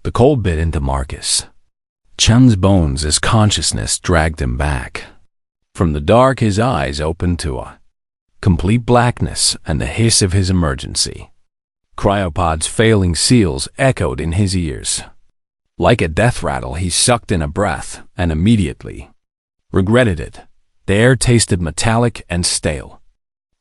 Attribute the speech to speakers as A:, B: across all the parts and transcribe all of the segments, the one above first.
A: The cold bit into Marcus. Chun's bones as consciousness dragged him back. From the dark, his eyes opened to a complete blackness and the hiss of his emergency. Cryopod's failing seals echoed in his ears. Like a death rattle, he sucked in a breath and immediately regretted it. The air tasted metallic and stale.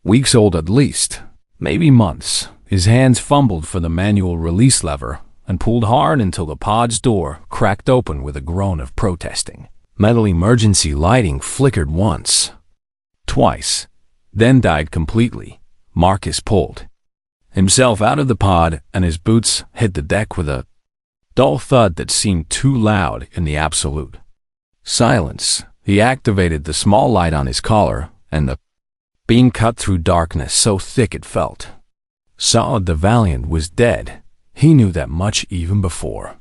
A: Weeks old at least, maybe months. His hands fumbled for the manual release lever and pulled hard until the pod's door cracked open with a groan of protesting. Metal emergency lighting flickered once, twice, then died completely. Marcus pulled himself out of the pod, and his boots hit the deck with a dull thud that seemed too loud in the absolute silence. He activated the small light on his collar, and the beam cut through darkness so thick it felt solid. The Valiant was dead. He knew that much even before.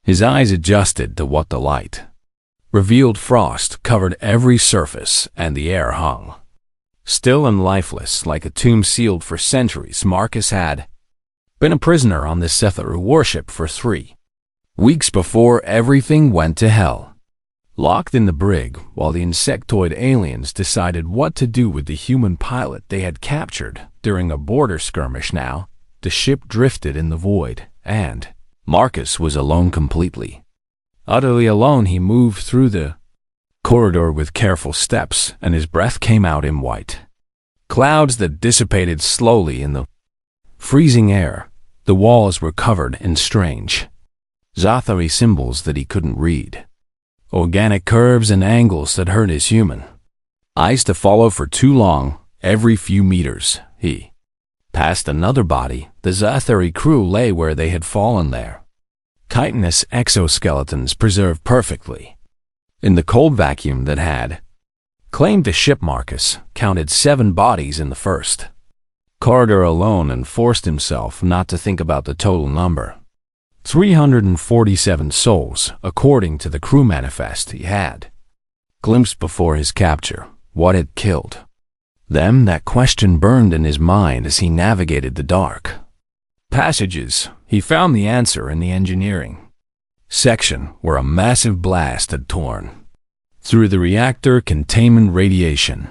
A: His eyes adjusted to what the light revealed. Frost covered every surface, and the air hung still and lifeless like a tomb sealed for centuries. Marcus had been a prisoner on this Setharu warship for 3 weeks before everything went to hell. Locked in the brig while the insectoid aliens decided what to do with the human pilot they had captured during a border skirmish. Now, the ship drifted in the void, and Marcus was alone completely. Utterly alone, he moved through the corridor with careful steps, and his breath came out in white clouds that dissipated slowly in the freezing air. The walls were covered in strange Zathari symbols that he couldn't read. Organic curves and angles that hurt his human eyes to follow for too long. Every few meters, he passed another body. The Zathari crew lay where they had fallen there. Chitinous exoskeletons preserved perfectly in the cold vacuum that had claimed the ship. Marcus counted 7 bodies in the first corridor alone and forced himself not to think about the total number. 347 souls, according to the crew manifest he had glimpsed before his capture. What had killed them? That question burned in his mind as he navigated the dark passages. He found the answer in the engineering section, where a massive blast had torn through the reactor containment. Radiation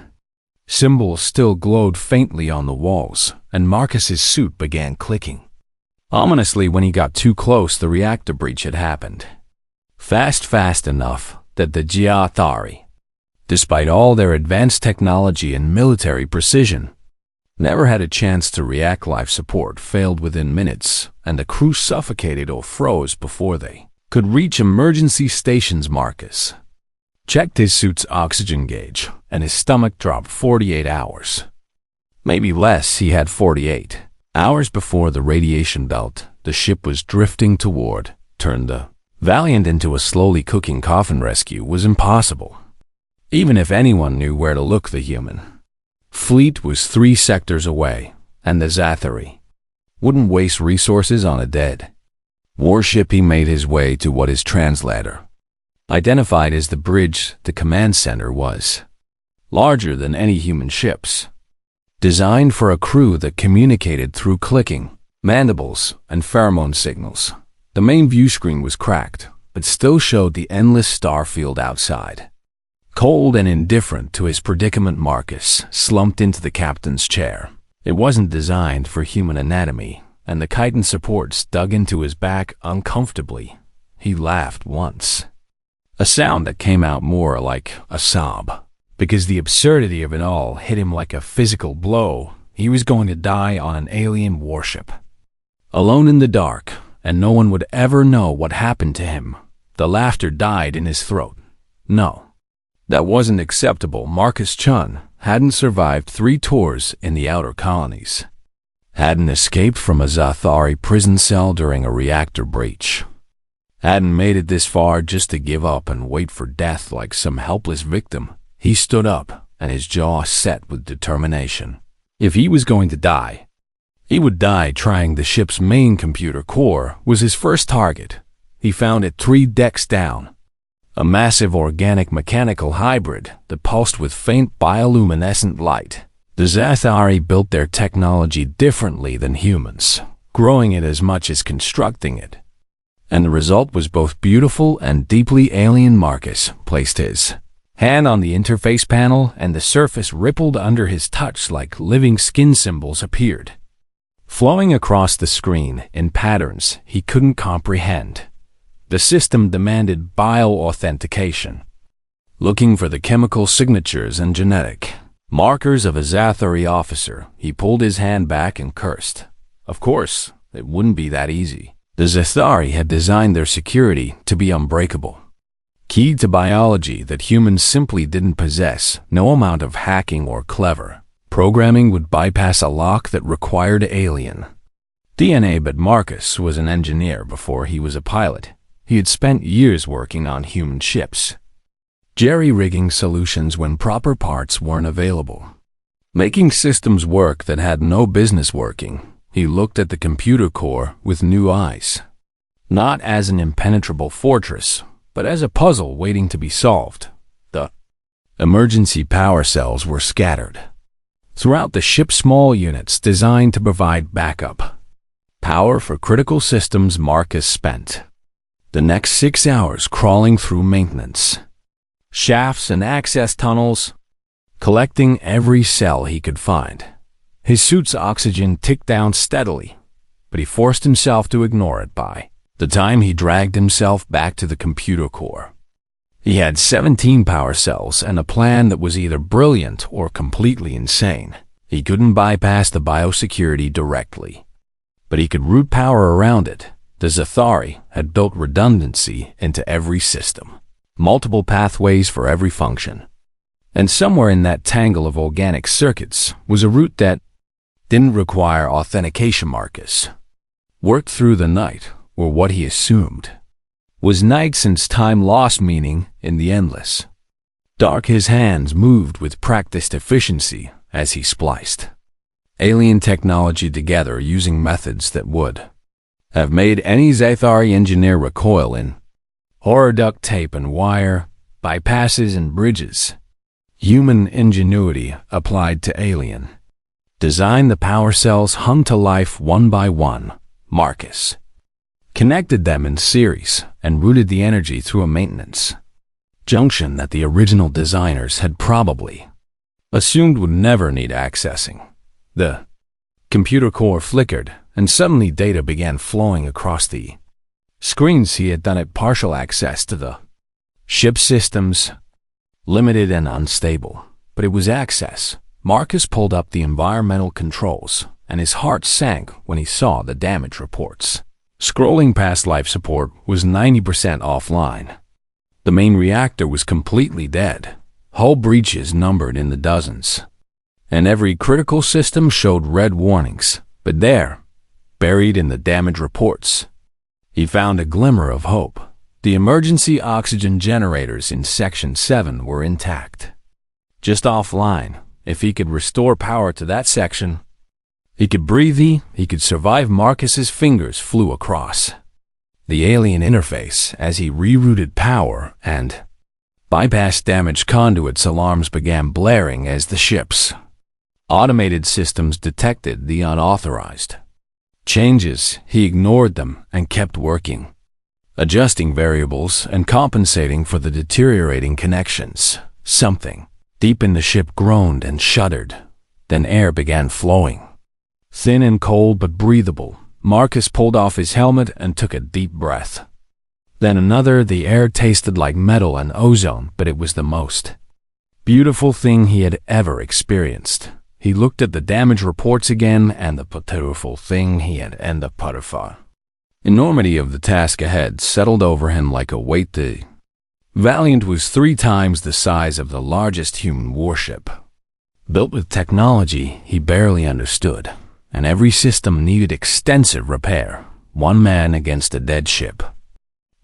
A: symbols still glowed faintly on the walls, and Marcus's suit began clicking ominously. When he got too close, the reactor breach had happened. Fast enough that the Zathari, despite all their advanced technology and military precision, never had a chance to react. Life support failed within minutes, and the crew suffocated or froze before they could reach emergency stations. Marcus checked his suit's oxygen gauge, and his stomach dropped. 48 hours. Maybe less. He had 48 hours before the radiation belt the ship was drifting toward turned the Valiant into a slowly cooking coffin. Rescue was impossible, even if anyone knew where to look. The human fleet was 3 sectors away, and the Zathari wouldn't waste resources on a dead warship. He made his way to what his translator identified as the bridge. The command center was larger than any human ships, designed for a crew that communicated through clicking mandibles and pheromone signals. The main view screen was cracked, but still showed the endless star field outside. Cold and indifferent to his predicament, Marcus slumped into the captain's chair. It wasn't designed for human anatomy, and the chitin supports dug into his back uncomfortably. He laughed once, a sound that came out more like a sob, because the absurdity of it all hit him like a physical blow. He was going to die on an alien warship, alone in the dark, and no one would ever know what happened to him. The laughter died in his throat. No, that wasn't acceptable. Marcus Chun hadn't survived 3 tours in the outer colonies, hadn't escaped from a Zathari prison cell during a reactor breach, hadn't made it this far just to give up and wait for death like some helpless victim. He stood up, and his jaw set with determination. If he was going to die, he would die trying. The ship's main computer core was his first target. He found it 3 decks down, a massive organic mechanical hybrid that pulsed with faint bioluminescent light. The Zathari built their technology differently than humans, growing it as much as constructing it. And the result was both beautiful and deeply alien. Marcus placed his hand on the interface panel, and the surface rippled under his touch like living skin symbols appeared, flowing across the screen in patterns he couldn't comprehend. The system demanded bio-authentication, looking for the chemical signatures and genetic markers of a Zathari officer. He pulled his hand back and cursed. Of course, it wouldn't be that easy. The Zathari had designed their security to be unbreakable, keyed to biology that humans simply didn't possess. No amount of hacking or clever programming would bypass a lock that required alien DNA. But Marcus was an engineer before he was a pilot. He had spent years working on human ships, jerry-rigging solutions when proper parts weren't available, making systems work that had no business working. He looked at the computer core with new eyes, not as an impenetrable fortress, but as a puzzle waiting to be solved. The emergency power cells were scattered throughout the ship's small units designed to provide backup power for critical systems. Marcus spent the next 6 hours crawling through maintenance shafts and access tunnels, collecting every cell he could find. His suit's oxygen ticked down steadily, but he forced himself to ignore it. By the time he dragged himself back to the computer core, he had 17 power cells and a plan that was either brilliant or completely insane. He couldn't bypass the biosecurity directly, but he could route power around it. The Zathari had built redundancy into every system, multiple pathways for every function. And somewhere in that tangle of organic circuits was a route that didn't require authentication. Marcus worked through the night, or what he assumed was night since time lost meaning in the endless dark. His hands moved with practiced efficiency as he spliced alien technology together using methods that would have made any Zathari engineer recoil in horror. Duct tape and wire, bypasses and bridges. Human ingenuity applied to alien design. The power cells hung to life one by one. Marcus connected them in series and routed the energy through a maintenance junction that the original designers had probably assumed would never need accessing. The computer core flickered, and suddenly data began flowing across the screens. He had done it partial access to the ship systems, limited and unstable, but it was access. Marcus pulled up the environmental controls, and his heart sank when he saw the damage reports. Scrolling past life support was 90% offline. The main reactor was completely dead, hull breaches numbered in the dozens, and every critical system showed red warnings. But there, buried in the damage reports, he found a glimmer of hope. The emergency oxygen generators in Section 7 were intact, just offline. If he could restore power to that section, he could breathe. He could survive. Marcus's fingers flew across the alien interface as he rerouted power and bypassed damaged conduits. Alarms began blaring as the ship's automated systems detected the unauthorized changes. He ignored them and kept working, adjusting variables and compensating for the deteriorating connections. Something deep in the ship groaned and shuddered. Then air began flowing, thin and cold but breathable. Marcus pulled off his helmet and took a deep breath. Then another. The air tasted like metal and ozone, but it was the most beautiful thing he had ever experienced. He looked at the damage reports again, and the pitiful thing he had and the pitiful enormity of the task ahead settled over him like a weight. The Valiant was 3 times the size of the largest human warship, built with technology he barely understood, and every system needed extensive repair. One man against a dead ship,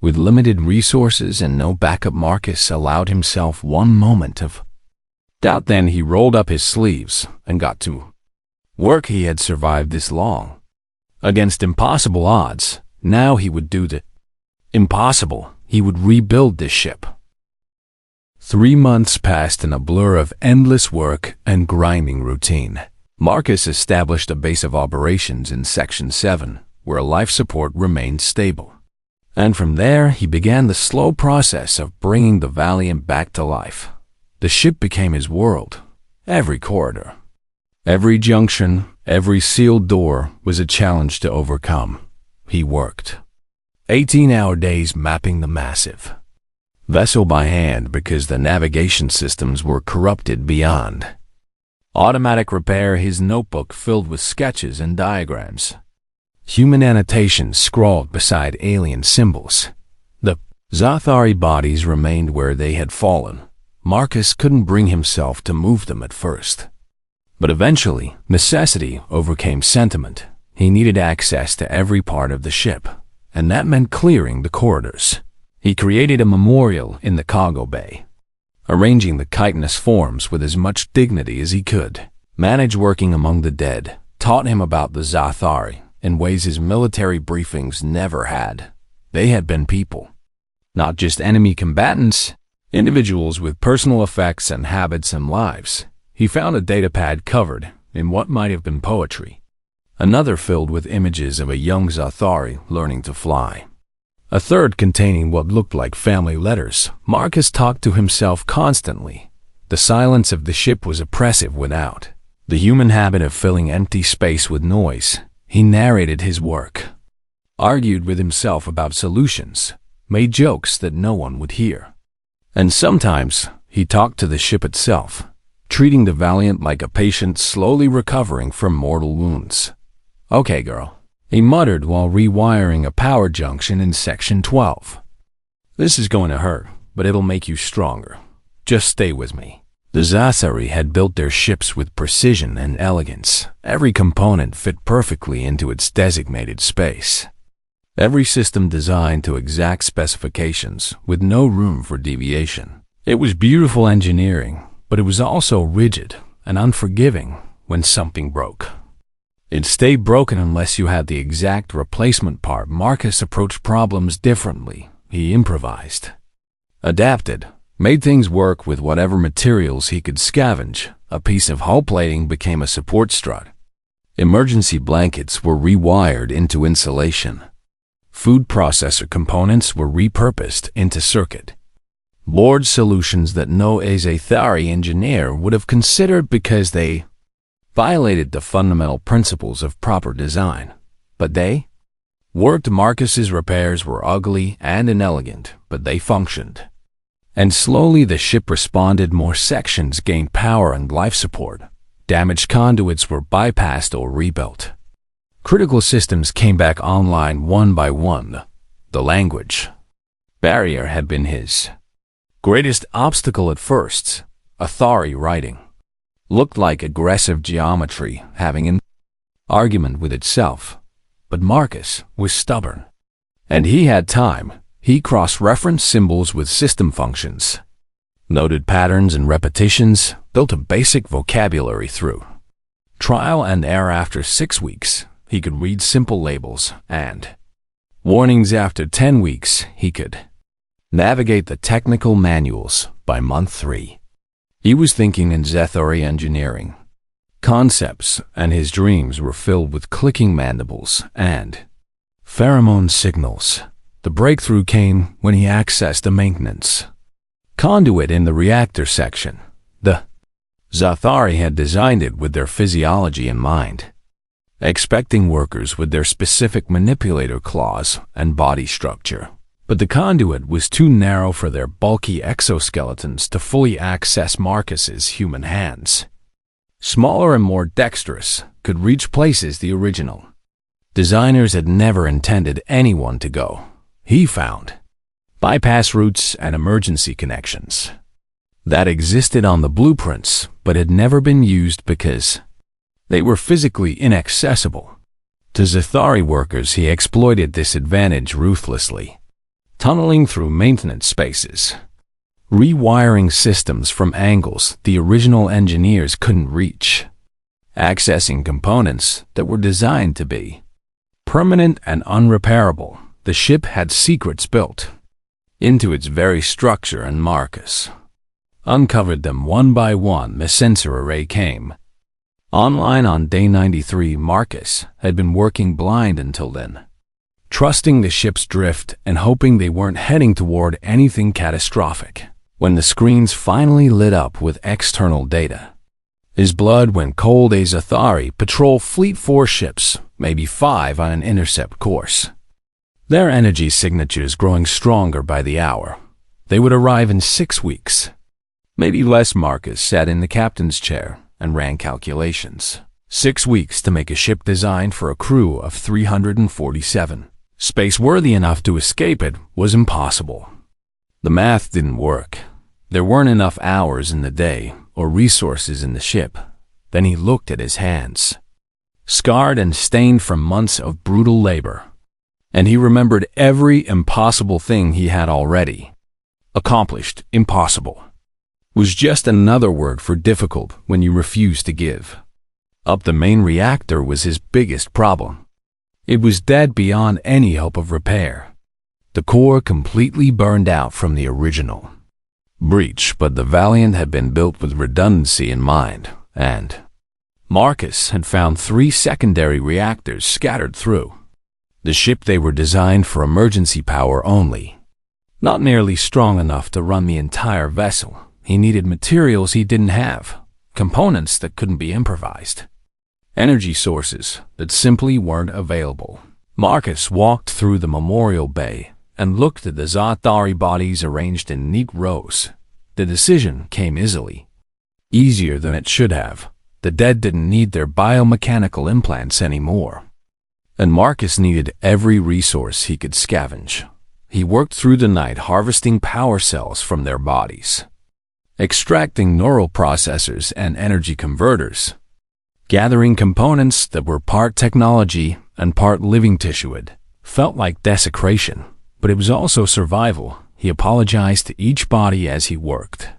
A: with limited resources and no backup. Marcus allowed himself one moment of doubt. Then he rolled up his sleeves and got to work. He had survived this long against impossible odds. Now he would do the impossible. He would rebuild this ship. 3 months passed in a blur of endless work and grinding routine. Marcus established a base of operations in Section 7, where life support remained stable. And from there, he began the slow process of bringing the Valiant back to life. The ship became his world. Every corridor, every junction, every sealed door was a challenge to overcome. He worked 18-hour days mapping the massive vessel by hand because the navigation systems were corrupted beyond automatic repair, his notebook filled with sketches and diagrams. Human annotations scrawled beside alien symbols. The Zathari bodies remained where they had fallen. Marcus couldn't bring himself to move them at first. But eventually, necessity overcame sentiment. He needed access to every part of the ship, and that meant clearing the corridors. He created a memorial in the cargo bay, arranging the chitinous forms with as much dignity as he could. Manage working among the dead, taught him about the Zathari in ways his military briefings never had. They had been people, not just enemy combatants, individuals with personal effects and habits and lives. He found a datapad covered in what might have been poetry, another filled with images of a young Zathari learning to fly, a third containing what looked like family letters. Marcus talked to himself constantly. The silence of the ship was oppressive without the human habit of filling empty space with noise. He narrated his work, argued with himself about solutions, made jokes that no one would hear. And sometimes he talked to the ship itself, treating the Valiant like a patient slowly recovering from mortal wounds. "Okay, girl," he muttered while rewiring a power junction in Section 12. "This is going to hurt, but it'll make you stronger. Just stay with me." The Zathari had built their ships with precision and elegance. Every component fit perfectly into its designated space. Every system designed to exact specifications with no room for deviation. It was beautiful engineering, but it was also rigid and unforgiving when something broke. It stayed broken unless you had the exact replacement part. Marcus approached problems differently. He improvised, adapted, made things work with whatever materials he could scavenge. A piece of hull plating became a support strut. Emergency blankets were rewired into insulation. Food processor components were repurposed into circuit board solutions that no Zathari engineer would have considered because they violated the fundamental principles of proper design. But they worked. Marcus's repairs were ugly and inelegant, but they functioned. And slowly the ship responded. More sections gained power and life support. Damaged conduits were bypassed or rebuilt. Critical systems came back online one by one. The language barrier had been his greatest obstacle at first. Athari writing looked like aggressive geometry having an argument with itself. But Marcus was stubborn, and he had time. He cross-referenced symbols with system functions, noted patterns and repetitions, built a basic vocabulary through trial and error. After 6 weeks, he could read simple labels and warnings. After 10 weeks, he could navigate the technical manuals. By month 3, he was thinking in Zathari engineering concepts, and his dreams were filled with clicking mandibles and pheromone signals. The breakthrough came when he accessed a maintenance conduit in the reactor section. The Zathari had designed it with their physiology in mind, expecting workers with their specific manipulator claws and body structure. But the conduit was too narrow for their bulky exoskeletons to fully access. Marcus's human hands, smaller and more dexterous, could reach places the original designers had never intended anyone to go. He found bypass routes and emergency connections that existed on the blueprints but had never been used because they were physically inaccessible. To Zathari workers, he exploited this advantage ruthlessly, tunneling through maintenance spaces, rewiring systems from angles the original engineers couldn't reach, accessing components that were designed to be permanent and unrepairable. The ship had secrets built into its very structure, and Marcus uncovered them one by one. The sensor array came online on day 93. Marcus had been working blind until then, trusting the ship's drift and hoping they weren't heading toward anything catastrophic. When the screens finally lit up with external data, his blood went cold. A Zathari patrol Fleet 4 ships, maybe 5 on an intercept course. Their energy signatures growing stronger by the hour. They would arrive in 6 weeks. Maybe less. Marcus sat in the captain's chair and ran calculations. 6 weeks to make a ship designed for a crew of 347. Space worthy enough to escape it was impossible. The math didn't work. There weren't enough hours in the day or resources in the ship. Then he looked at his hands, scarred and stained from months of brutal labor. And he remembered every impossible thing he had already accomplished. Impossible was just another word for difficult when you refuse to give up. The main reactor was his biggest problem. It was dead beyond any hope of repair. The core completely burned out from the original breach, but the Valiant had been built with redundancy in mind, and Marcus had found 3 secondary reactors scattered through the ship. They were designed for emergency power only, not nearly strong enough to run the entire vessel. He needed materials he didn't have, components that couldn't be improvised, energy sources that simply weren't available. Marcus walked through the memorial bay and looked at the Zathari bodies arranged in neat rows. The decision came easily, easier than it should have. The dead didn't need their biomechanical implants anymore, and Marcus needed every resource he could scavenge. He worked through the night harvesting power cells from their bodies, extracting neural processors and energy converters, gathering components that were part technology and part living tissue. It felt like desecration, but it was also survival. He apologized to each body as he worked,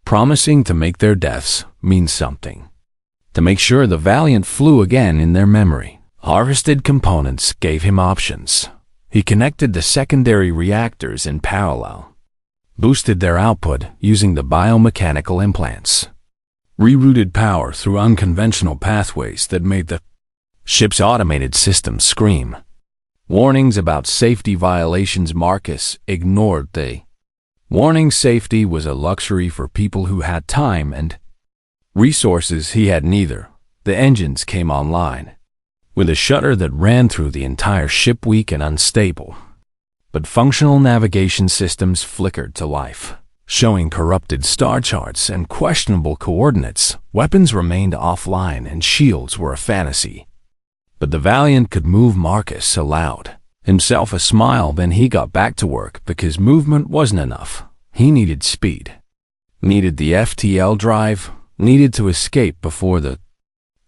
A: promising to make their deaths mean something, to make sure the Valiant flew again in their memory. Harvested components gave him options. He connected the secondary reactors in parallel, boosted their output using the biomechanical implants, rerouted power through unconventional pathways that made the ship's automated systems scream. Warnings about safety violations. Marcus ignored the warning. Safety was a luxury for people who had time and resources. He had neither. The engines came online with a shudder that ran through the entire ship. Weak and unstable, but functional navigation systems flickered to life, showing corrupted star charts and questionable coordinates. Weapons remained offline and shields were a fantasy. But the Valiant could move. Marcus allowed himself a smile. Then he got back to work because movement wasn't enough. He needed speed, needed the FTL drive, needed to escape before the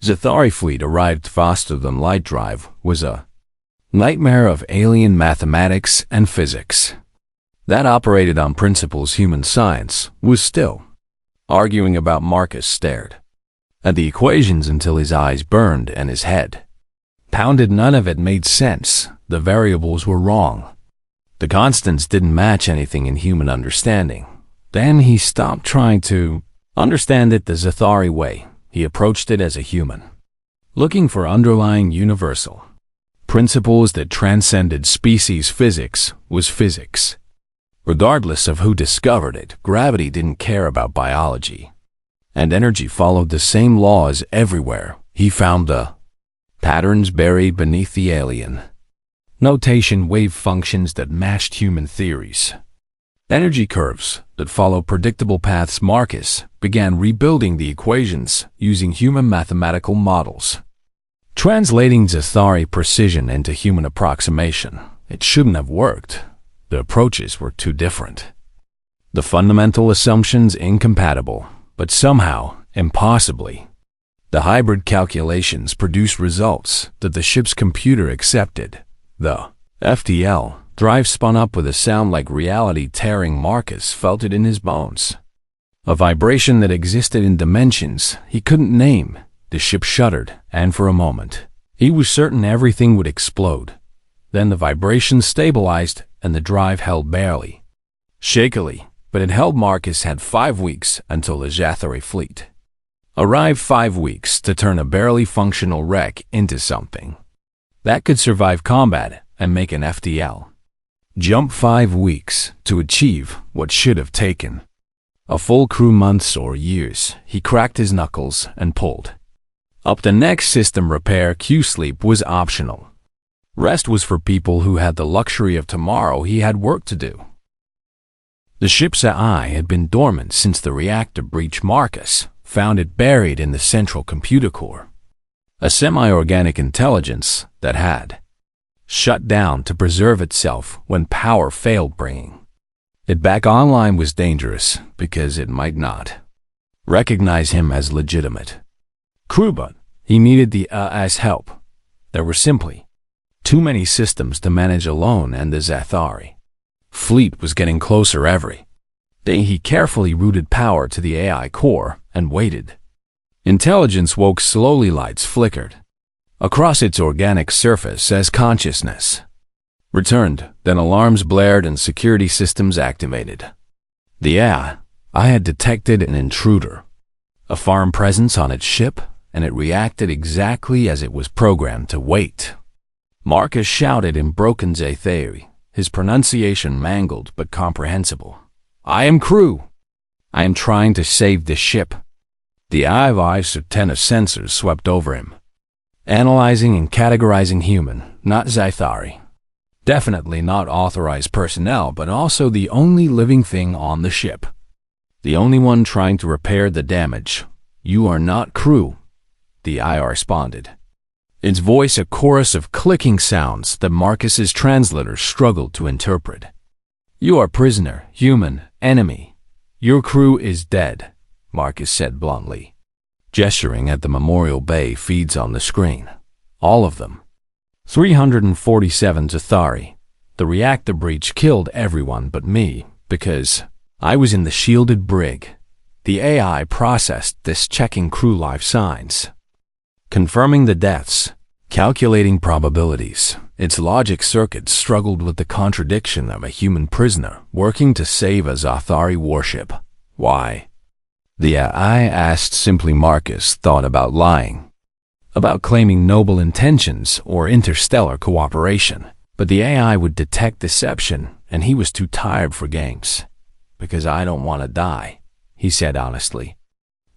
A: Zathari fleet arrived. Faster than light drive was a nightmare of alien mathematics and physics that operated on principles human science was still arguing about. Marcus stared at the equations until his eyes burned and his head pounded. None of it made sense. The variables were wrong. The constants didn't match anything in human understanding. Then he stopped trying to understand it the Zathari way. He approached it as a human, looking for underlying universal principles that transcended species. Physics was physics, regardless of who discovered it. Gravity didn't care about biology, and energy followed the same laws everywhere. He found the patterns buried beneath the alien notation wave functions that matched human theories, energy curves that follow predictable paths. Marcus began rebuilding the equations using human mathematical models, translating Zathari precision into human approximation. It shouldn't have worked. The approaches were too different, the fundamental assumptions incompatible, but somehow, impossibly, the hybrid calculations produced results that the ship's computer accepted. The FTL drive spun up with a sound like reality tearing. Marcus felt it in his bones, a vibration that existed in dimensions he couldn't name. The ship shuddered, and for a moment, he was certain everything would explode. Then the vibration stabilized, and the drive held barely, shakily, but it held. Marcus had 5 weeks until the Zathari fleet arrived. 5 weeks to turn a barely functional wreck into something that could survive combat and make an FTL. Jump 5 weeks to achieve what should have taken a full crew months or years. He cracked his knuckles and pulled up the next system repair. Q-sleep was optional. Rest was for people who had the luxury of tomorrow. He had work to do. The ship's AI had been dormant since the reactor breach. Marcus found it buried in the central computer core, a semi-organic intelligence that had shut down to preserve itself when power failed. Bringing it back online was dangerous because it might not recognize him as legitimate crew, but he needed the AI's help. There were simply too many systems to manage alone, and the Zathari fleet was getting closer every day. He carefully routed power to the AI core and waited. Intelligence woke slowly. Lights flickered across its organic surface as consciousness returned. Then alarms blared and security systems activated. The AI had detected an intruder, a foreign presence on its ship, and it reacted exactly as it was programmed to. Wait! Marcus shouted in broken Zathari, his pronunciation mangled but comprehensible. I am crew. I am trying to save the ship. The IV's antenna sensors swept over him, analyzing and categorizing human, not Zathari. Definitely not authorized personnel, but also the only living thing on the ship. The only one trying to repair the damage. You are not crew, the IR responded. Its voice a chorus of clicking sounds that Marcus's translator struggled to interpret. You are prisoner, human, enemy. Your crew is dead, Marcus said bluntly, gesturing at the memorial bay feeds on the screen. All of them. 347 Zathari. The reactor breach killed everyone but me, because I was in the shielded brig. The AI processed this, checking crew life signs, confirming the deaths, calculating probabilities. Its logic circuits struggled with the contradiction of a human prisoner working to save a Zathari warship. Why? The AI asked simply. Marcus thought about lying, about claiming noble intentions or interstellar cooperation, but the AI would detect deception, and he was too tired for games. Because I don't want to die, he said honestly.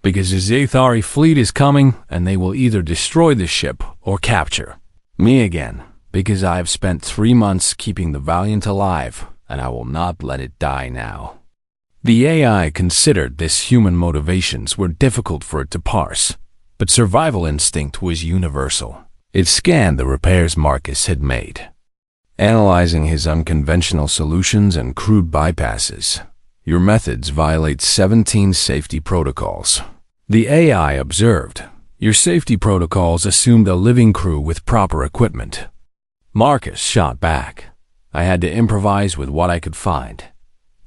A: Because the Zathari fleet is coming, and they will either destroy the ship or capture me again. Because I've spent 3 months keeping the Valiant alive, and I will not let it die now. The AI considered this human motivations were difficult for it to parse, but survival instinct was universal. It scanned the repairs Marcus had made, analyzing his unconventional solutions and crude bypasses. Your methods violate 17 safety protocols. The AI observed. Your safety protocols assumed a living crew with proper equipment. Marcus shot back. I had to improvise with what I could find.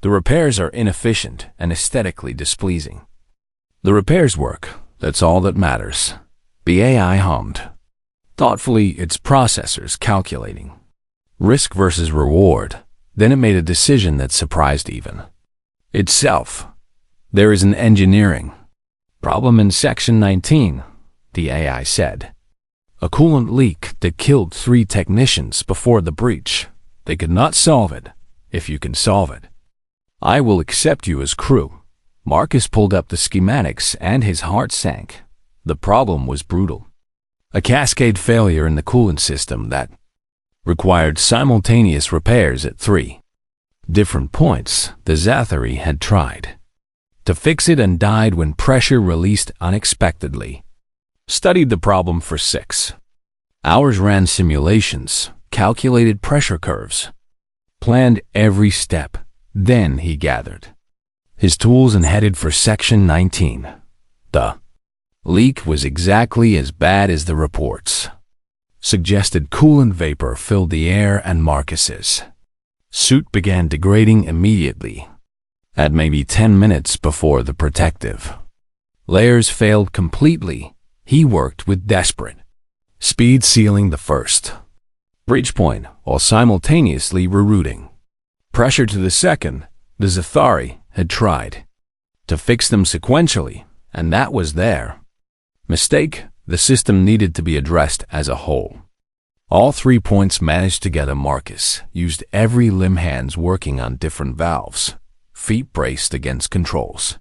A: The repairs are inefficient and aesthetically displeasing. The repairs work. That's all that matters. The AI hummed, thoughtfully, its processors calculating risk versus reward. Then it made a decision that surprised even itself. There is an engineering problem in Section 19, the AI said. A coolant leak that killed 3 technicians before the breach. They could not solve it. If you can solve it, I will accept you as crew. Marcus pulled up the schematics and his heart sank. The problem was brutal. A cascade failure in the coolant system that required simultaneous repairs at 3 different points. The Zathari had tried to fix it and died when pressure released unexpectedly. Studied the problem for 6 hours, ran simulations, calculated pressure curves, planned every step. Then he gathered his tools and headed for Section 19. The leak was exactly as bad as the reports suggested. Coolant vapor filled the air, and Marcus's suit began degrading immediately. At maybe 10 minutes before the protective layers failed completely, he worked with desperate speed, sealing the first breach point while simultaneously rerouting pressure to the second. The Zathari had tried to fix them sequentially, and that was their mistake. The system needed to be addressed as a whole. All 3 points managed together, Marcus used every limb, hands working on different valves, feet braced against controls.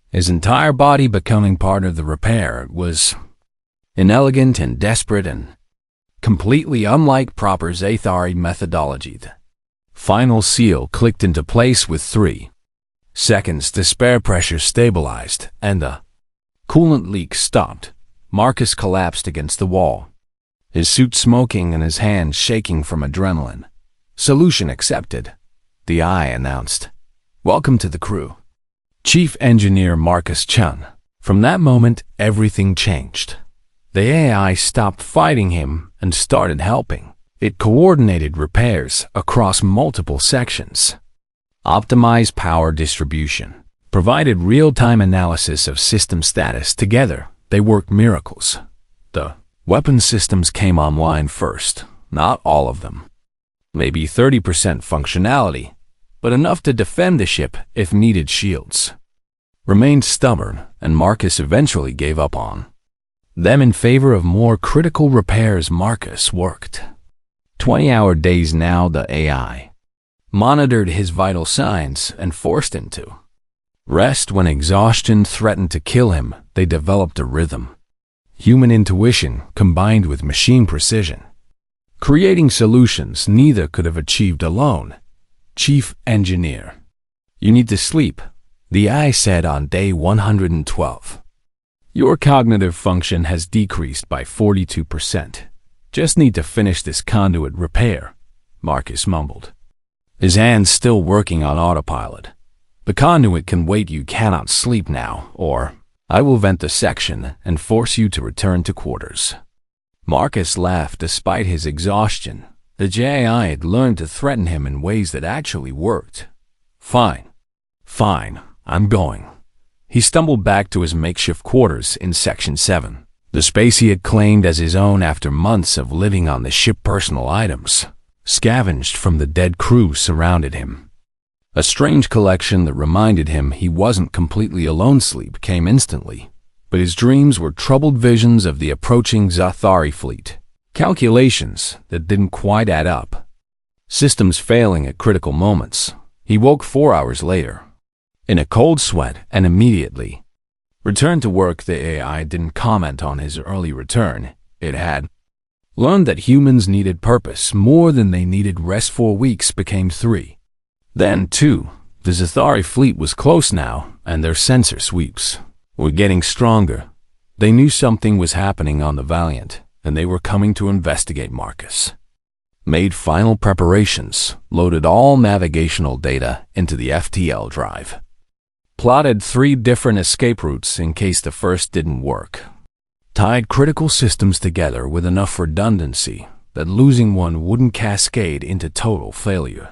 A: His entire body becoming part of the repair. It was inelegant and desperate and completely unlike proper Zathari methodology. The final seal clicked into place with 3 seconds. The spare pressure stabilized and the coolant leak stopped. Marcus collapsed against the wall, his suit smoking and his hands shaking from adrenaline. Solution accepted, the eye announced. Welcome to the crew, Chief Engineer Marcus Chun. From that moment, everything changed. The AI stopped fighting him and started helping. It coordinated repairs across multiple sections, optimized power distribution, provided real-time analysis of system status. Together, they worked miracles. The weapon systems came online first, not all of them. Maybe 30% functionality, but enough to defend the ship if needed. Shields remained stubborn, and Marcus eventually gave up on them in favor of more critical repairs. Marcus worked 20-hour days now. The AI monitored his vital signs and forced him to rest when exhaustion threatened to kill him. They developed a rhythm, human intuition combined with machine precision, creating solutions neither could have achieved alone. Chief Engineer, you need to sleep, the AI said on day 112. Your cognitive function has decreased by 42%. Just need to finish this conduit repair, Marcus mumbled, his hands still working on autopilot. The conduit can wait. You cannot sleep now, or I will vent the section and force you to return to quarters. Marcus laughed despite his exhaustion. The JI had learned to threaten him in ways that actually worked. Fine, I'm going. He stumbled back to his makeshift quarters in Section 7, the space he had claimed as his own after months of living on the ship. Personal items, scavenged from the dead crew, surrounded him. A strange collection that reminded him he wasn't completely alone. Sleep came instantly, but his dreams were troubled visions of the approaching Zathari fleet, calculations that didn't quite add up, systems failing at critical moments. He woke 4 hours later, in a cold sweat, and immediately returned to work. The AI didn't comment on his early return. It had learned that humans needed purpose more than they needed rest. 4 weeks became 3. Then 2. The Zathari fleet was close now, and their sensor sweeps were getting stronger. They knew something was happening on the Valiant, and they were coming to investigate. Marcus made final preparations, loaded all navigational data into the FTL drive, plotted 3 different escape routes in case the first didn't work, tied critical systems together with enough redundancy that losing one wouldn't cascade into total failure.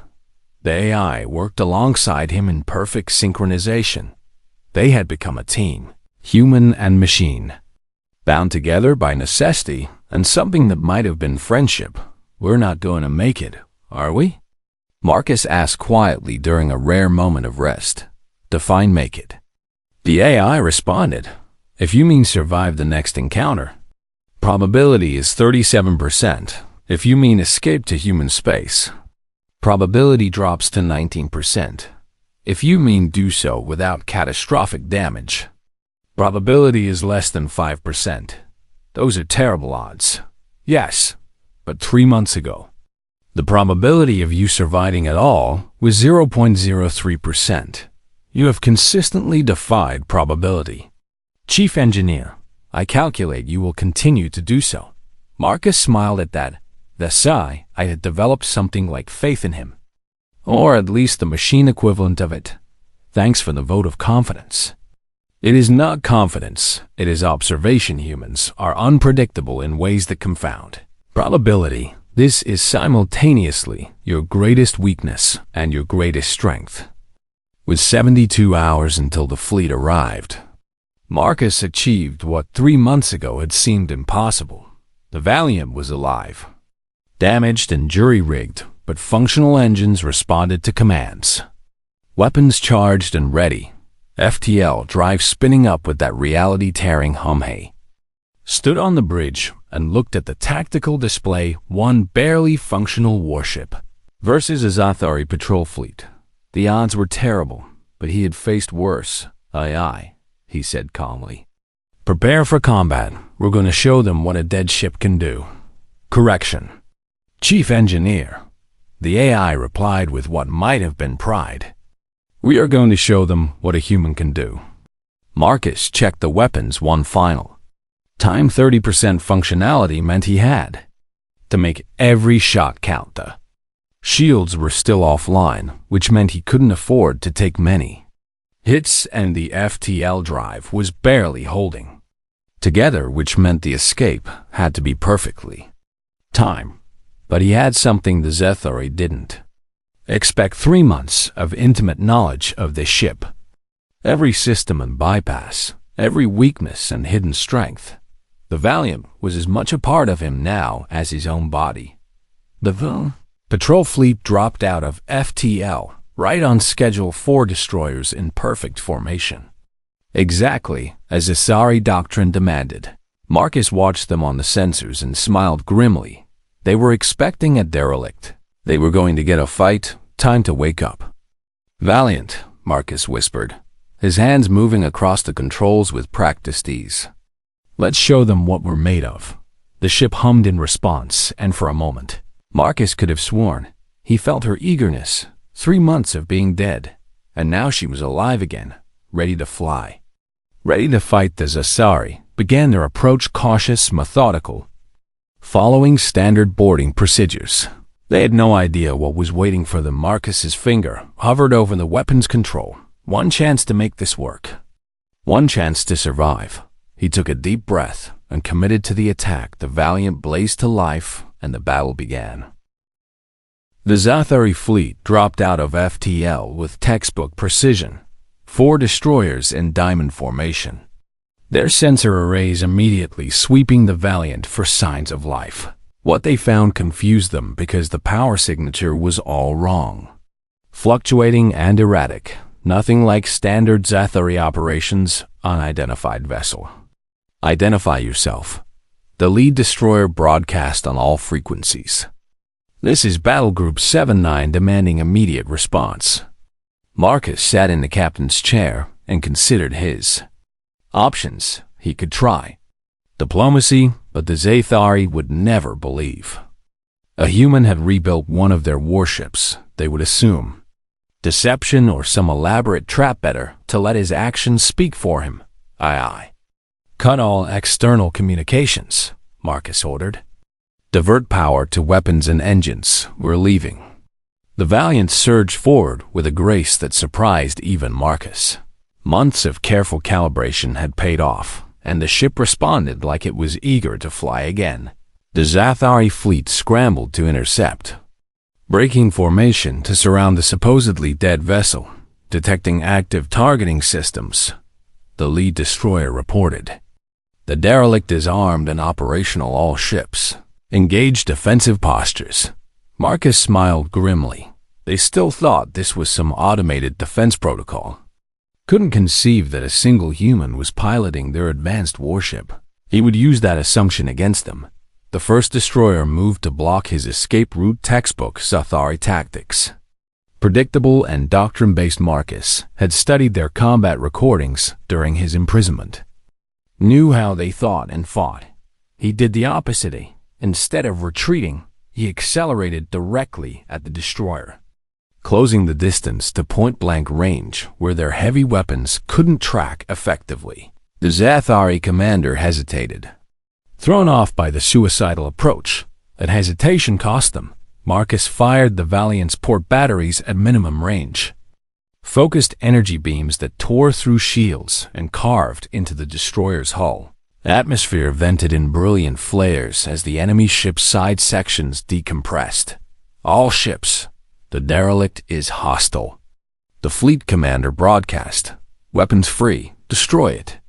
A: The AI worked alongside him in perfect synchronization. They had become a team, human and machine, bound together by necessity and something that might have been friendship. We're not going to make it, are we? Marcus asked quietly during a rare moment of rest. Define make it. The AI responded, if you mean survive the next encounter, probability is 37%. If you mean escape to human space, probability drops to 19%. If you mean do so without catastrophic damage, probability is less than 5%. Those are terrible odds. Yes, but 3 months ago, the probability of you surviving at all was 0.03%. You have consistently defied probability. Chief Engineer, I calculate you will continue to do so. Marcus smiled at that. The Psi, I had developed something like faith in him, or at least the machine equivalent of it. Thanks for the vote of confidence. It is not confidence, it is observation. Humans are unpredictable in ways that confound probability. This is simultaneously your greatest weakness and your greatest strength. With 72 hours until the fleet arrived, Marcus achieved what 3 months ago had seemed impossible. The Valiant was alive, damaged and jury-rigged, but functional engines responded to commands. Weapons charged and ready. FTL drive spinning up with that reality-tearing hum. Hey, stood on the bridge and looked at the tactical display, one barely functional warship versus a Zathari patrol fleet. The odds were terrible, but he had faced worse. Aye, he said calmly. Prepare for combat. We're going to show them what a dead ship can do. Correction. Chief Engineer. The AI replied with what might have been pride. We are going to show them what a human can do. Marcus checked the weapons one final time. 30% functionality meant he had to make every shot count. The shields were still offline, which meant he couldn't afford to take many hits, and the FTL drive was barely holding together, which meant the escape had to be perfectly timed. But he had something the Zathari didn't. Expect 3 months of intimate knowledge of this ship. Every system and bypass, every weakness and hidden strength. The Valiant was as much a part of him now as his own body. The patrol fleet dropped out of FTL, right on schedule, 4 destroyers in perfect formation. Exactly as the Sari doctrine demanded. Marcus watched them on the sensors and smiled grimly. They were expecting a derelict. They were going to get a fight. Time to wake up. Valiant, Marcus whispered, his hands moving across the controls with practiced ease. Let's show them what we're made of. The ship hummed in response, and for a moment, Marcus could have sworn he felt her eagerness. 3 months of being dead, and now she was alive again, ready to fly. Ready to fight. The Zasari began their approach, cautious, methodical, following standard boarding procedures. They had no idea what was waiting for them. Marcus's finger hovered over the weapons control. One chance to make this work. One chance to survive. He took a deep breath and committed to the attack. The Valiant blazed to life, and the battle began. The Zathari fleet dropped out of FTL with textbook precision. 4 destroyers in diamond formation. Their sensor arrays immediately sweeping the Valiant for signs of life. What they found confused them because the power signature was all wrong. Fluctuating and erratic. Nothing like standard Zathari operations. Unidentified vessel. Identify yourself. The lead destroyer broadcast on all frequencies. This is Battle Group 7-9 demanding immediate response. Marcus sat in the captain's chair and considered his options. He could try diplomacy, but the Zathari would never believe. A human had rebuilt one of their warships. They would assume deception or some elaborate trap, better to let his actions speak for him. Aye. Cut all external communications, Marcus ordered. Divert power to weapons and engines. We're leaving. The Valiant surged forward with a grace that surprised even Marcus. Months of careful calibration had paid off, and the ship responded like it was eager to fly again. The Zathari fleet scrambled to intercept, breaking formation to surround the supposedly dead vessel, detecting active targeting systems. The lead destroyer reported. The derelict is armed and operational. All ships engage defensive postures. Marcus smiled grimly. They still thought this was some automated defense protocol. Couldn't conceive that a single human was piloting their advanced warship. He would use that assumption against them. The first destroyer moved to block his escape route. Textbook Zathari tactics. Predictable and doctrine-based. Marcus had studied their combat recordings during his imprisonment. Knew how they thought and fought. He did the opposite. Instead of retreating, he accelerated directly at the destroyer, closing the distance to point-blank range where their heavy weapons couldn't track effectively. The Zathari commander hesitated. Thrown off by the suicidal approach, that hesitation cost them. Marcus fired the Valiant's port batteries at minimum range. Focused energy beams that tore through shields and carved into the destroyer's hull. Atmosphere vented in brilliant flares as the enemy ship's side sections decompressed. All ships. The derelict is hostile. The fleet commander broadcast. Weapons free. Destroy it.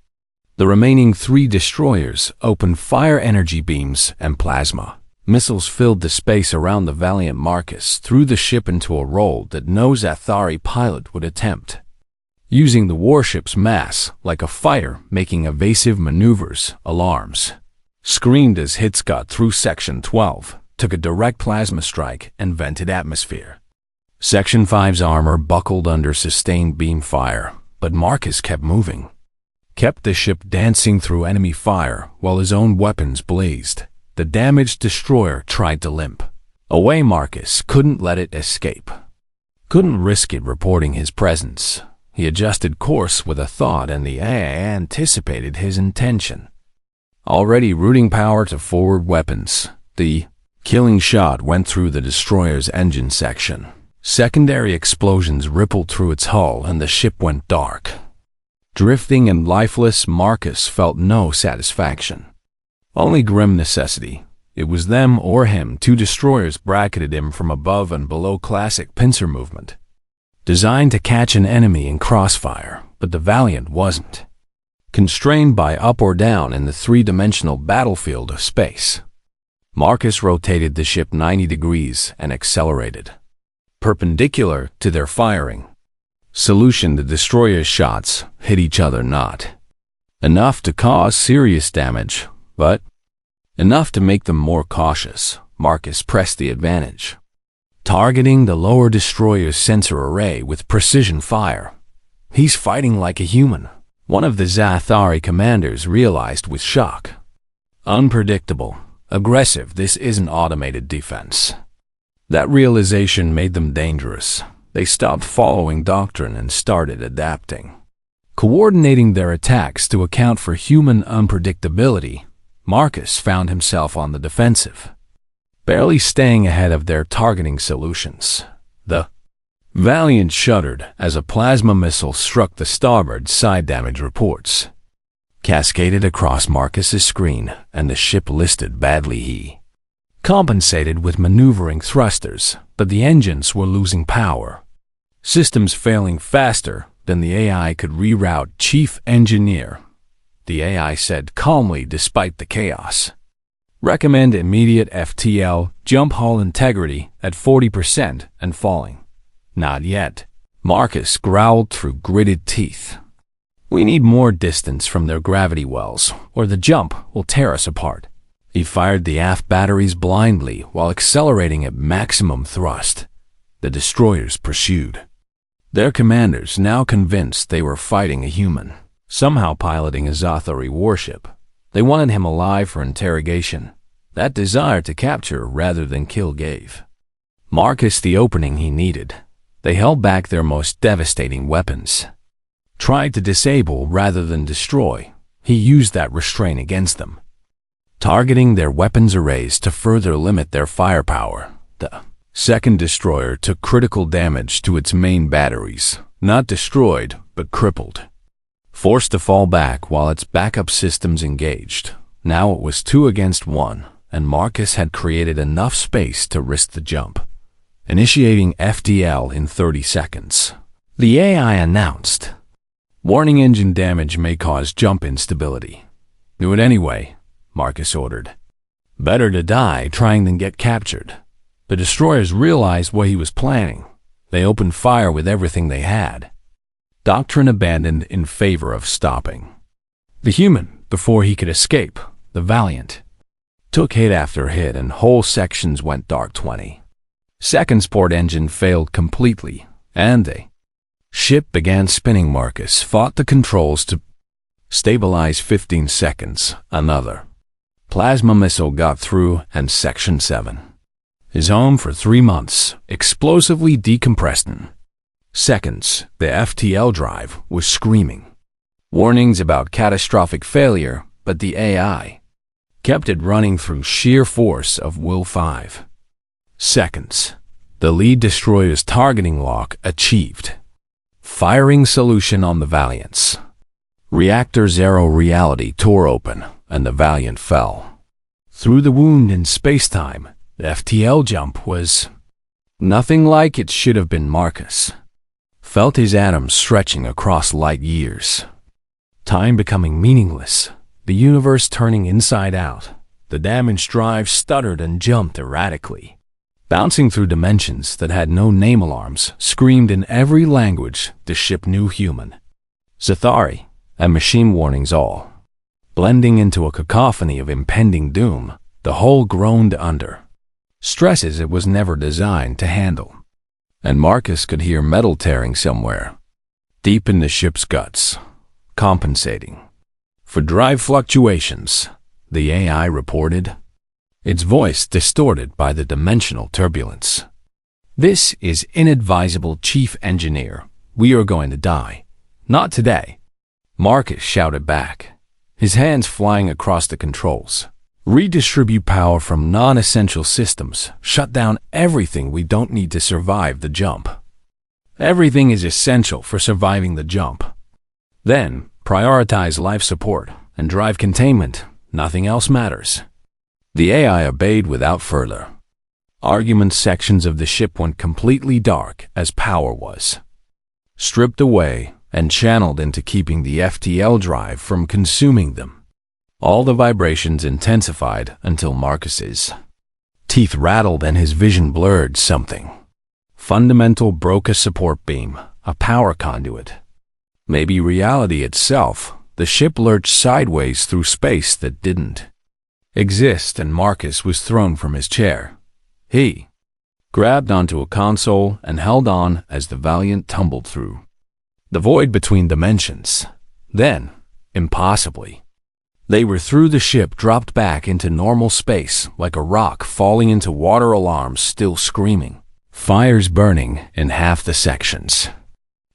A: The remaining 3 destroyers opened fire. Energy beams and plasma missiles filled the space around the Valiant. Marcus threw the ship into a roll that no Zathari pilot would attempt, using the warship's mass like a fighter, making evasive maneuvers. Alarms screamed as hits got through Section 12, took a direct plasma strike, and vented atmosphere. Section 5's armor buckled under sustained beam fire, but Marcus kept moving. Kept the ship dancing through enemy fire while his own weapons blazed. The damaged destroyer tried to limp away. Marcus couldn't let it escape. Couldn't risk it reporting his presence. He adjusted course with a thought, and the AI anticipated his intention. Already routing power to forward weapons, the killing shot went through the destroyer's engine section. Secondary explosions rippled through its hull, and the ship went dark. Drifting and lifeless, Marcus felt no satisfaction. Only grim necessity. It was them or him. Two destroyers bracketed him from above and below. Classic pincer movement, designed to catch an enemy in crossfire, but the Valiant wasn't. Constrained by up or down in the three-dimensional battlefield of space, Marcus rotated the ship 90 degrees and accelerated, perpendicular to their firing. Solution: the destroyer's shots hit each other, not enough to cause serious damage, but enough to make them more cautious. Marcus pressed the advantage, targeting the lower destroyer's sensor array with precision fire. He's fighting like a human, one of the Zathari commanders realized with shock. Unpredictable, aggressive, this isn't automated defense. That realization made them dangerous. They stopped following doctrine and started adapting, coordinating their attacks to account for human unpredictability. Marcus found himself on the defensive, barely staying ahead of their targeting solutions. The Valiant shuddered as a plasma missile struck the starboard side. Damage reports cascaded across Marcus's screen, and the ship listed badly. He compensated with maneuvering thrusters, but the engines were losing power. Systems failing faster than the AI could reroute. Chief Engineer, the AI said calmly despite the chaos, recommend immediate FTL jump hull integrity at 40% and falling. Not yet, Marcus growled through gritted teeth. We need more distance from their gravity wells, or the jump will tear us apart. He fired the aft batteries blindly while accelerating at maximum thrust. The destroyers pursued, their commanders now convinced they were fighting a human, somehow piloting a Zathari warship. They wanted him alive for interrogation. That desire to capture rather than kill gave Marcus the opening he needed. They held back their most devastating weapons, tried to disable rather than destroy. He used that restraint against them, targeting their weapons arrays to further limit their firepower. The second destroyer took critical damage to its main batteries, not destroyed, but crippled, forced to fall back while its backup systems engaged. Now it was 2 against 1, and Marcus had created enough space to risk the jump, initiating FTL in 30 seconds. The AI announced, warning: engine damage may cause jump instability. Do it anyway, Marcus ordered. Better to die trying than get captured. The destroyers realized what he was planning. They opened fire with everything they had. Doctrine abandoned in favor of stopping the human before he could escape. The Valiant took hit after hit, and whole sections went dark. 20 seconds. Port engine failed completely, and the ship began spinning. Marcus fought the controls to stabilize. 15 seconds. Another plasma missile got through, and Section 7, his home for 3 months, explosively decompressed in seconds. The FTL drive was screaming warnings about catastrophic failure, but the AI kept it running through sheer force of will. 5 seconds. The lead destroyer's targeting lock achieved. Firing solution on the Valiants. Reactor 0 reality tore open, and the Valiant fell through the wound in space-time. The FTL jump was nothing like it should have been. Marcus felt his atoms stretching across light years, time becoming meaningless, the universe turning inside out. The damaged drive stuttered and jumped erratically, bouncing through dimensions that had no name. Alarms screamed in every language the ship knew: human, Zathari, and machine warnings all Blending into a cacophony of impending doom, the hull groaned under stresses it was never designed to handle. And Marcus could hear metal tearing somewhere, deep in the ship's guts, compensating for drive fluctuations, the AI reported, its voice distorted by the dimensional turbulence. "This is inadvisable, Chief Engineer. We are going to die. Not today," Marcus shouted back, his hands flying across the controls. "Redistribute power from non-essential systems. Shut down everything we don't need to survive the jump. Everything is essential for surviving the jump. Then, prioritize life support and drive containment. Nothing else matters." The AI obeyed without further argument. Sections of the ship went completely dark as power was stripped away and channeled into keeping the FTL drive from consuming them. All the vibrations intensified until Marcus's teeth rattled and his vision blurred. Something fundamental broke: a support beam, a power conduit. Maybe reality itself. The ship lurched sideways through space that didn't exist, and Marcus was thrown from his chair. He grabbed onto a console and held on as the Valiant tumbled through the void between dimensions. Then, impossibly, they were through. The ship dropped back into normal space like a rock falling into water, alarms still screaming, fires burning in half the sections,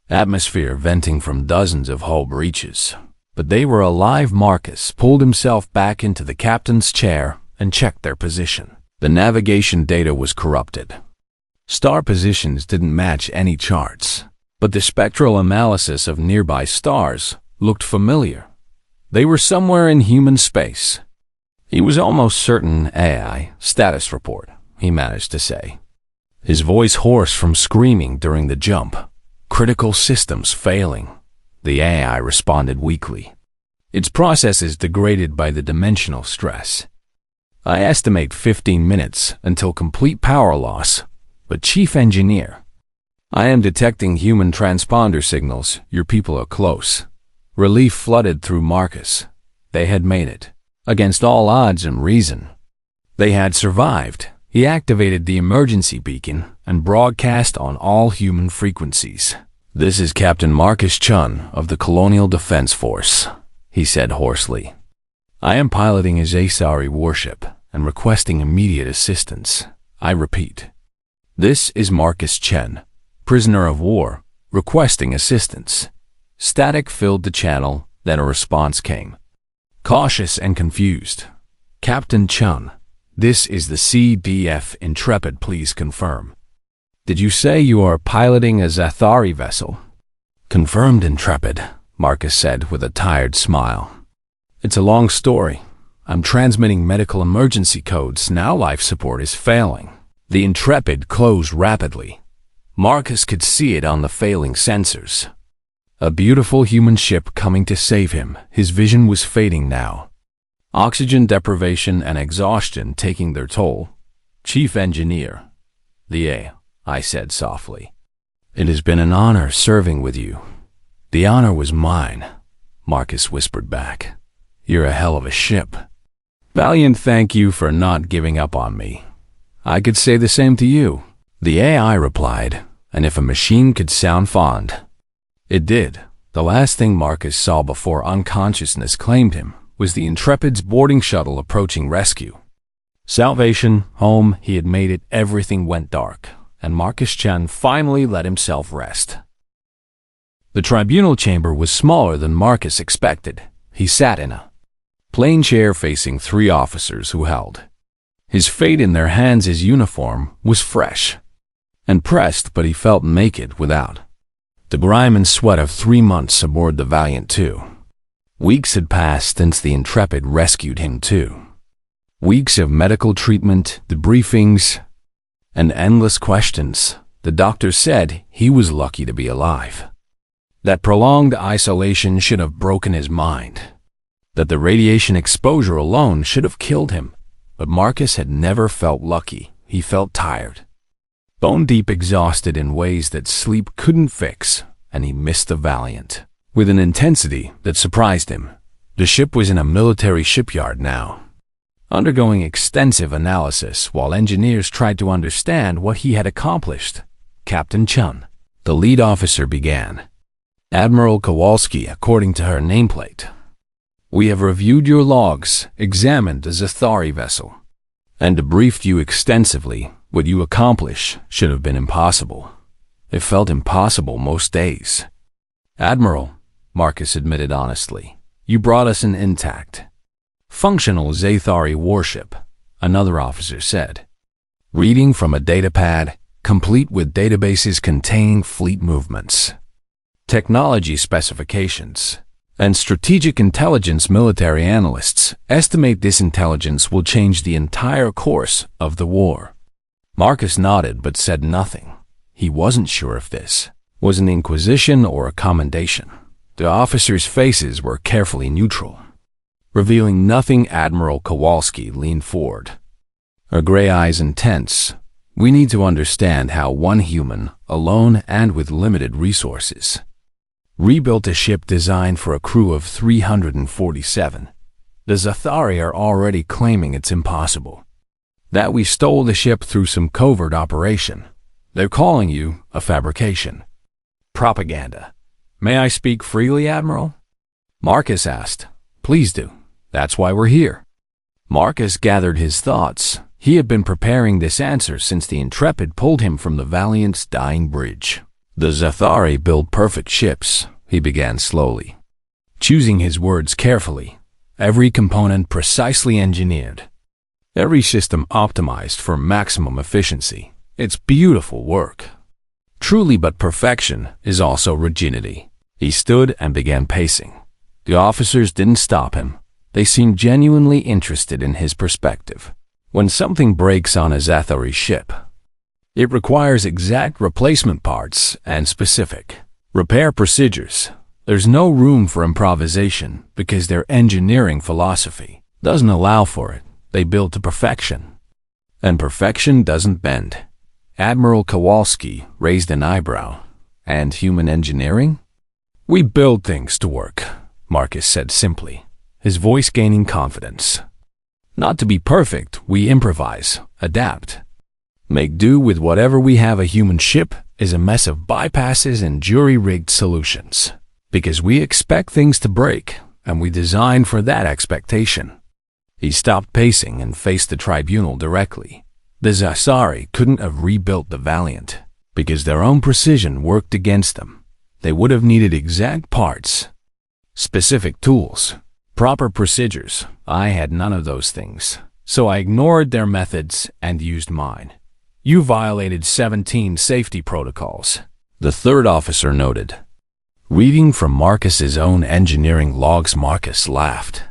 A: atmosphere venting from dozens of hull breaches. But they were alive. Marcus pulled himself back into the captain's chair and checked their position. The navigation data was corrupted. Star positions didn't match any charts, but the spectral analysis of nearby stars looked familiar. They were somewhere in human space. He was almost certain. "AI status report," he managed to say, his voice hoarse from screaming during the jump. "Critical systems failing," the AI responded weakly, its processes degraded by the dimensional stress. "I estimate 15 minutes until complete power loss, but Chief Engineer, I am detecting human transponder signals. Your people are close." Relief flooded through Marcus. They had made it. Against all odds and reason, they had survived. He activated the emergency beacon and broadcast on all human frequencies. "This is Captain Marcus Chun of the Colonial Defense Force," he said hoarsely. "I am piloting his Asari warship and requesting immediate assistance. I repeat, this is Marcus Chen, prisoner of war, requesting assistance." Static filled the channel, then a response came, cautious and confused. "Captain Chun, this is the CDF Intrepid. Please confirm." "Did you say you are piloting a Zathari vessel?" "Confirmed, Intrepid," Marcus said with a tired smile. "It's a long story. I'm transmitting medical emergency codes. Now life support is failing." The Intrepid closed rapidly. Marcus could see it on the failing sensors. A beautiful human ship coming to save him. His vision was fading now. Oxygen deprivation and exhaustion taking their toll. "Chief Engineer," the AI said softly, "it has been an honor serving with you." "The honor was mine," Marcus whispered back. "You're a hell of a ship." "Valiant, thank you for not giving up on me. I could say the same to you," the AI replied, and if a machine could sound fond, it did. The last thing Marcus saw before unconsciousness claimed him was the Intrepid's boarding shuttle approaching rescue. Salvation, home, he had made it. Everything went dark, and Marcus Chen finally let himself rest. The tribunal chamber was smaller than Marcus expected. He sat in a plain chair facing 3 officers who held his fate in their hands. His uniform was fresh and pressed, but he felt naked without the grime and sweat of 3 months aboard the Valiant too. Weeks had passed since the Intrepid rescued him too. Weeks of medical treatment, debriefings, and endless questions. The doctor said he was lucky to be alive. That prolonged isolation should have broken his mind. That the radiation exposure alone should have killed him. But Marcus had never felt lucky. He felt tired, bone-deep exhausted in ways that sleep couldn't fix, and he missed the Valiant with an intensity that surprised him. The ship was in a military shipyard now, undergoing extensive analysis while engineers tried to understand what he had accomplished. Captain Chun, the lead officer, began. Admiral Kowalski, according to her nameplate. We have reviewed your logs, examined the Zathari vessel, and debriefed you extensively. What you accomplish should have been impossible. It felt impossible most days. Admiral, Marcus admitted honestly, you brought us an intact, functional Zathari warship, another officer said. Reading from a datapad, complete with databases containing fleet movements, technology specifications, and strategic intelligence. Military analysts estimate this intelligence will change the entire course of the war. Marcus nodded but said nothing. He wasn't sure if this was an inquisition or a commendation. The officers' faces were carefully neutral, revealing nothing. Admiral Kowalski leaned forward, her gray eyes intense. We need to understand how one human, alone and with limited resources, rebuilt a ship designed for a crew of 347. The Zathari are already claiming it's impossible, that we stole the ship through some covert operation. They're calling you a fabrication. Propaganda. May I speak freely, Admiral? Marcus asked. Please do. That's why we're here. Marcus gathered his thoughts. He had been preparing this answer since the Intrepid pulled him from the Valiant's dying bridge. The Zathari build perfect ships, he began slowly, choosing his words carefully. Every component precisely engineered. Every system optimized for maximum efficiency. It's beautiful work. Truly, but perfection is also rigidity. He stood and began pacing. The officers didn't stop him. They seemed genuinely interested in his perspective. When something breaks on a Zathari ship, it requires exact replacement parts and specific repair procedures. There's no room for improvisation because their engineering philosophy doesn't allow for it. They build to perfection, and perfection doesn't bend. Admiral Kowalski raised an eyebrow. And human engineering? We build things to work, Marcus said simply, his voice gaining confidence. Not to be perfect, we improvise, adapt, make do with whatever we have. A human ship is a mess of bypasses and jury-rigged solutions, because we expect things to break, and we design for that expectation. He stopped pacing and faced the tribunal directly. The Zathari couldn't have rebuilt the Valiant, because their own precision worked against them. They would have needed exact parts, specific tools, proper procedures. I had none of those things, so I ignored their methods and used mine. You violated 17 safety protocols, the third officer noted. Reading from Marcus's own engineering logs, Marcus laughed,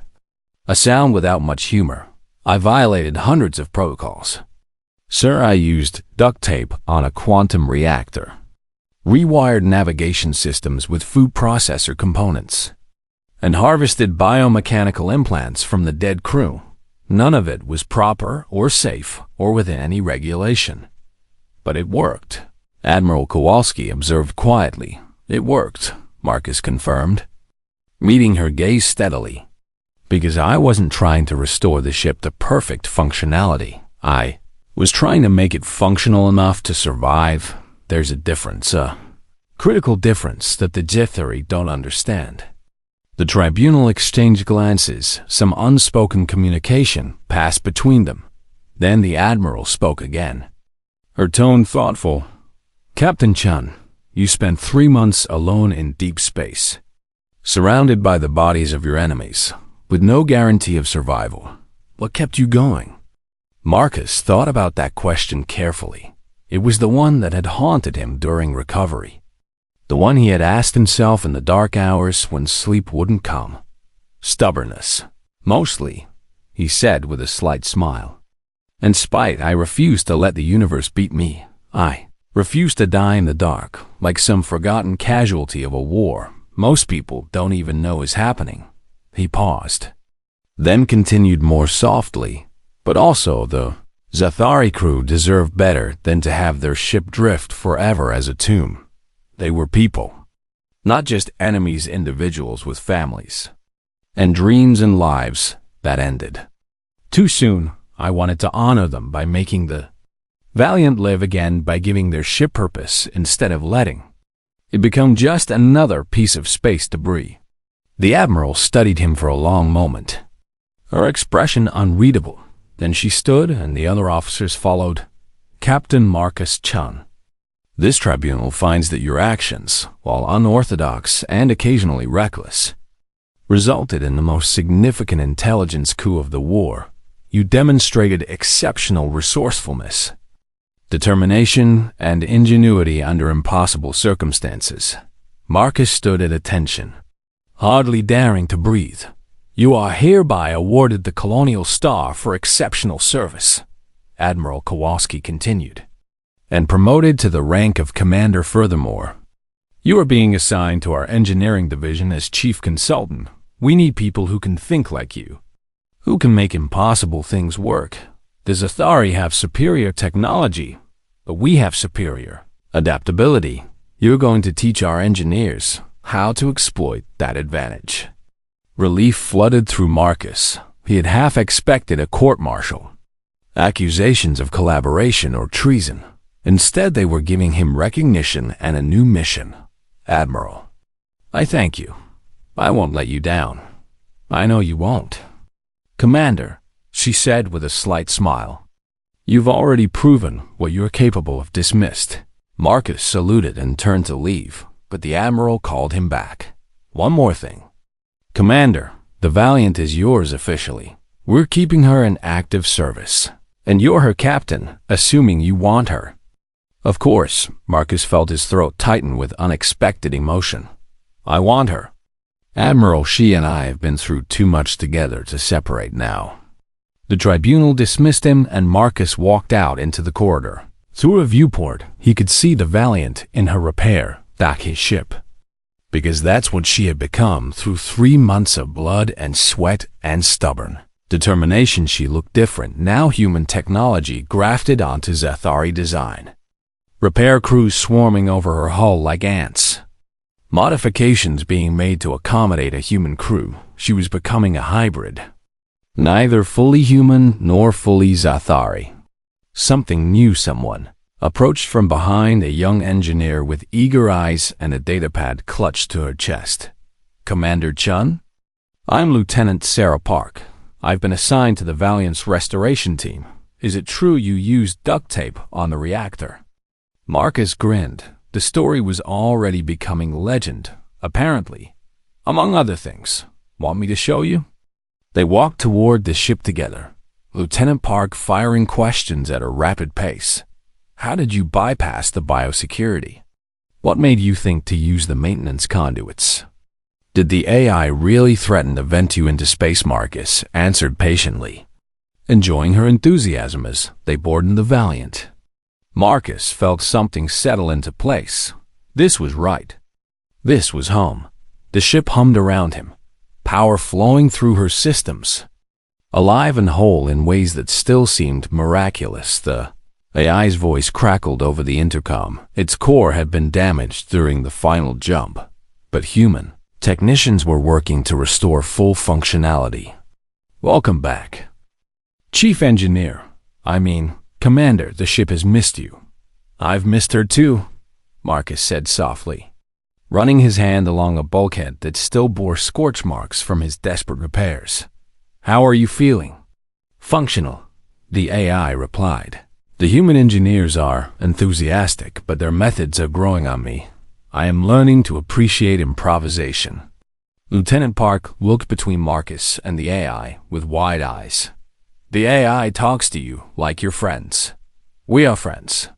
A: a sound without much humor. I violated hundreds of protocols. Sir, I used duct tape on a quantum reactor, rewired navigation systems with food processor components, and harvested biomechanical implants from the dead crew. None of it was proper or safe or within any regulation. But it worked. Admiral Kowalski observed quietly. It worked, Marcus confirmed, meeting her gaze steadily. Because I wasn't trying to restore the ship to perfect functionality. I was trying to make it functional enough to survive. There's a difference, a critical difference that the Zathari don't understand. The tribunal exchanged glances. Some unspoken communication passed between them. Then the Admiral spoke again, her tone thoughtful. Captain Chun, you spent 3 months alone in deep space, surrounded by the bodies of your enemies, with no guarantee of survival. What kept you going? Marcus thought about that question carefully. It was the one that had haunted him during recovery. The one he had asked himself in the dark hours when sleep wouldn't come. Stubbornness. Mostly, he said with a slight smile. And spite, I refused to let the universe beat me. I refused to die in the dark, like some forgotten casualty of a war most people don't even know is happening. He paused, then continued more softly. But also, the Zathari crew deserved better than to have their ship drift forever as a tomb. They were people, not just enemies, individuals with families. and dreams and lives that ended. Too soon, I wanted to honor them by making the Valiant live again by giving their ship purpose instead of letting it become just another piece of space debris. The Admiral studied him for a long moment, her expression unreadable. Then she stood and the other officers followed. Captain Marcus Chun. This tribunal finds that your actions, while unorthodox and occasionally reckless, resulted in the most significant intelligence coup of the war. You demonstrated exceptional resourcefulness, determination, and ingenuity under impossible circumstances. Marcus stood at attention, hardly daring to breathe. You are hereby awarded the Colonial Star for exceptional service, Admiral Kowalski continued, and promoted to the rank of Commander. Furthermore, you are being assigned to our engineering division as Chief Consultant. We need people who can think like you, who can make impossible things work. The Zathari have superior technology, but we have superior adaptability. You're going to teach our engineers how to exploit that advantage. Relief flooded through Marcus. He had half expected a court-martial, accusations of collaboration or treason. Instead, they were giving him recognition and a new mission. Admiral, I thank you. I won't let you down. I know you won't. Commander, she said with a slight smile, you've already proven what you're capable of. Dismissed. Marcus saluted and turned to leave, but the Admiral called him back. One more thing. Commander, the Valiant is yours officially. We're keeping her in active service, and you're her captain, assuming you want her. Of course, Marcus felt his throat tighten with unexpected emotion. I want her. Admiral, she and I have been through too much together to separate now. The tribunal dismissed him and Marcus walked out into the corridor. Through a viewport, he could see the Valiant in her repair, dock his ship. Because that's what she had become through 3 months of blood and sweat and stubborn determination. She looked different, now human technology grafted onto Zathari design. Repair crews swarming over her hull like ants. Modifications being made to accommodate a human crew. She was becoming a hybrid. Neither fully human nor fully Zathari. Something new. Someone approached from behind, a young engineer with eager eyes and a datapad clutched to her chest. Commander Chun? I'm Lieutenant Sarah Park. I've been assigned to the Valiant's restoration team. Is it true you used duct tape on the reactor? Marcus grinned. The story was already becoming legend, apparently. Among other things. Want me to show you? They walked toward the ship together, Lieutenant Park firing questions at a rapid pace. How did you bypass the biosecurity? What made you think to use the maintenance conduits? Did the AI really threaten to vent you into space? Marcus answered patiently, enjoying her enthusiasm as they boarded the Valiant. Marcus felt something settle into place. This was right. This was home. The ship hummed around him, power flowing through her systems, alive and whole in ways that still seemed miraculous. The AI's voice crackled over the intercom. Its core had been damaged during the final jump, but human technicians were working to restore full functionality. Welcome back. Chief Engineer, Commander, the ship has missed you. I've missed her too, Marcus said softly, running his hand along a bulkhead that still bore scorch marks from his desperate repairs. How are you feeling? Functional, the AI replied. The human engineers are enthusiastic, but their methods are growing on me. I am learning to appreciate improvisation. Lieutenant Park looked between Marcus and the AI with wide eyes. The AI talks to you like your friends. We are friends,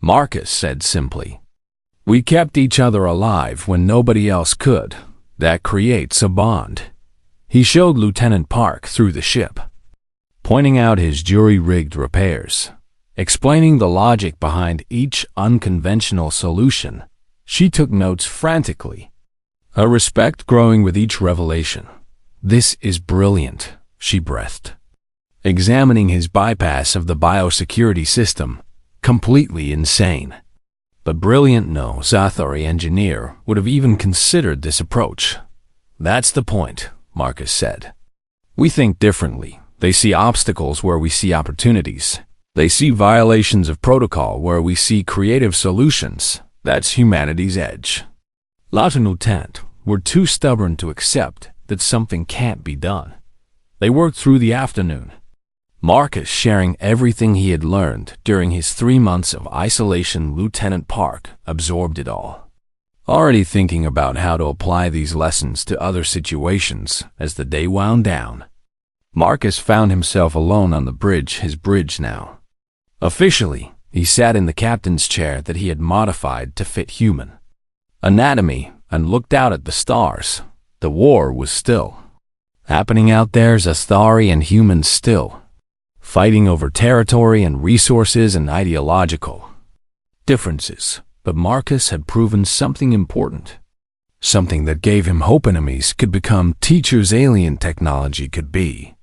A: Marcus said simply. We kept each other alive when nobody else could. That creates a bond. He showed Lieutenant Park through the ship, pointing out his jury-rigged repairs, explaining the logic behind each unconventional solution. She took notes frantically, her respect growing with each revelation. This is brilliant, she breathed, examining his bypass of the biosecurity system. Completely insane. But brilliant. No Zathari engineer would have even considered this approach. That's the point, Marcus said. We think differently. They see obstacles where we see opportunities. They see violations of protocol where we see creative solutions. That's humanity's edge. Lieutenant were too stubborn to accept that something can't be done. They worked through the afternoon. Marcus sharing everything he had learned during his 3 months of isolation. Lieutenant Park absorbed it all, already thinking about how to apply these lessons to other situations as the day wound down. Marcus found himself alone on the bridge, his bridge now. Officially, he sat in the captain's chair that he had modified to fit human anatomy and looked out at the stars. The war was still happening out there. Zastari and humans still fighting over territory and resources and ideological differences. But Marcus had proven something important, something that gave him hope. Enemies could become teachers, alien technology could be